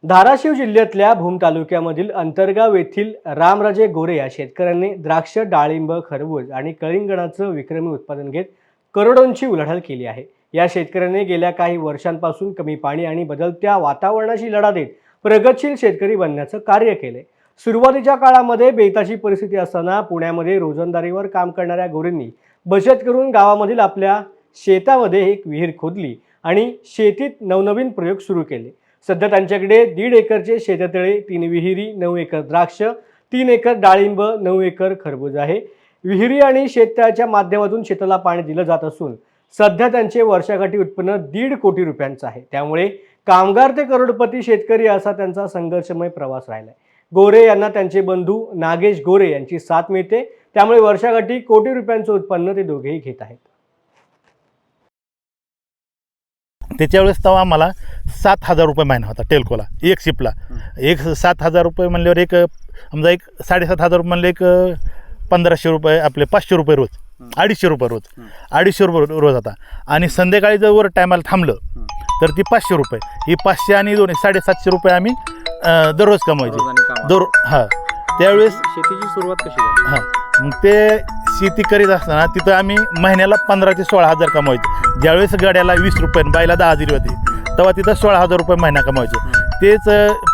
धाराशिव जिल्ह्यातल्या भूम तालुक्यामधील अंतरगाव येथील रामराजे गोरे या शेतकऱ्यांनी द्राक्ष, डाळिंब, खरबूज आणि कलिंगडाचं विक्रमी उत्पादन घेत करोडोंची उलाढाल केली आहे। या शेतकऱ्यांनी गेल्या काही वर्षांपासून कमी पाणी आणि बदलत्या वातावरणाशी लढा देत प्रगतशील शेतकरी बनण्याचं कार्य केले। सुरुवातीच्या काळामध्ये बेताची परिस्थिती असताना पुण्यामध्ये रोजंदारीवर काम करणाऱ्या गोरेंनी बचत करून गावामधील आपल्या शेतामध्ये एक विहीर खोदली आणि शेतीत नवनवीन प्रयोग सुरू केले। सध्या त्यांच्याकडे 1.5 एकरचे शेततळे, 3 विहिरी, 9 एकर द्राक्ष, 3 एकर डाळिंब, 9 एकर खरबूज आहे। विहिरी आणि शेततळ्याच्या माध्यमातून शेताला पाणी दिलं जात असून सध्या त्यांचे वर्षाकाठी उत्पन्न 1.5 कोटी रुपयांचं आहे। त्यामुळे कामगार ते करोडपती शेतकरी असा त्यांचा संघर्षमय प्रवास राहिलाय। गोरे यांना त्यांचे बंधू नागेश गोरे यांची साथ मिळते, त्यामुळे वर्षाकाठी कोटी रुपयांचं उत्पन्न ते दोघेही घेत आहेत। त्याच्यावेळेस तेव्हा आम्हाला 7,000 रुपये महिना होता टेल्कोला, एक शिपला। एक 7,000 रुपये म्हणल्यावर एक समजा एक 7,500 रुपये म्हणले एक 1,500 रुपये, आपले 500 रुपये रोज, 250 रुपये रोज, 250 रुपये रोज होता। आणि संध्याकाळी जर वर टायमाला थांबलं तर ती 500 रुपये, ही 500 आणि 2 750 रुपये आम्ही दररोज कमवायचे। हां, त्यावेळेस शेतीची सुरुवात कशी झाली? हां, मग ते शेती करीत असताना तिथं आम्ही महिन्याला 15,000 ते 16,000 कमवायचो। ज्यावेळेस गाड्याला 20 रुपये, बायला 10 हजेरी होती, तेव्हा तिथं 16,000 रुपये महिना कमवायचो। तेच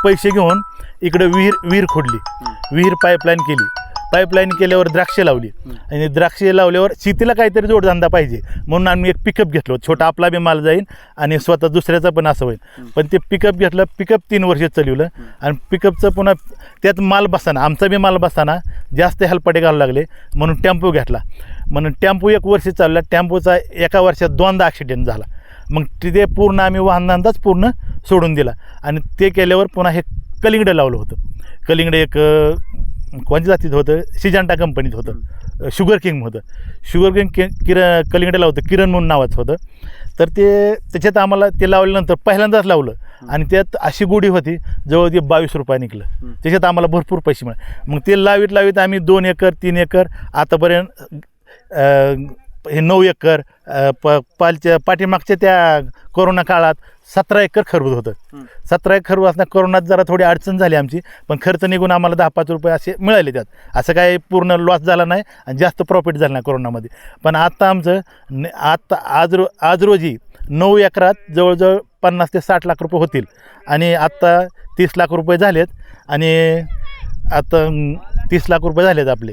पैसे घेऊन इकडे विहीर खोदली, विहीर पाईपलाईन केली, पाईपलाईन केल्यावर द्राक्षे लावली, आणि द्राक्षे लावल्यावर शेतीला काहीतरी जोडधंदा पाहिजे म्हणून आम्ही एक पिकअप घेतलो। छोटा आपला बी माल जाईल आणि स्वतः दुसऱ्याचा पण असं होईल। पण ते पिकअप घेतलं, पिकअप 3 वर्ष चालवलं, आणि पिकअपचं पुन्हा त्यात माल बसताना, आमचा बी माल बसताना जास्त हेलपाटे घालायला लागले म्हणून टेम्पो घेतला। म्हणून टेम्पो 1 वर्ष चालला, टेम्पोचा एका वर्षात 2दा ॲक्सिडेंट झाला। मग ते पूर्ण आम्ही वाहनांचाच पूर्ण सोडून दिला, आणि ते केल्यावर पुन्हा हे कलिंगड लावलं होतं। कलिंगड एक कोणत्या जातीत होतं, सिजंटा कंपनीत होतं, शुगर किंग होतं। शुगर किंग कलिंगड लावतं, किरण म्हणून नावाचं होतं। तर ते त्याच्यात आम्हाला ते लावल्यानंतर पहिल्यांदाच लावलं, आणि त्यात अशी गोडी होती जवळ ते 22 रुपये निघलं। त्याच्यात आम्हाला भरपूर पैसे मिळाले। मग ते लावीत आम्ही 2 एकर 3 एकर आतापर्यंत हे 9 एकर पाठीमागच्या त्या कोरोना काळात 17 एकर खरबूज होतं। 17 एकर खरबूज असताना कोरोनात जरा थोडी अडचण झाली आमची, पण खर्च निघून आम्हाला 10-5 रुपये असे मिळाले त्यात। असं काय पूर्ण लॉस झाला नाही आणि जास्त प्रॉफिट झालं नाही कोरोनामध्ये। पण आता आमचं आज रोजी 9 एकरात जवळजवळ 50 ते 60 लाख रुपये होतील, आणि आत्ता 30 लाख रुपये झालेत, आणि आता 30 लाख रुपये झालेत आपले।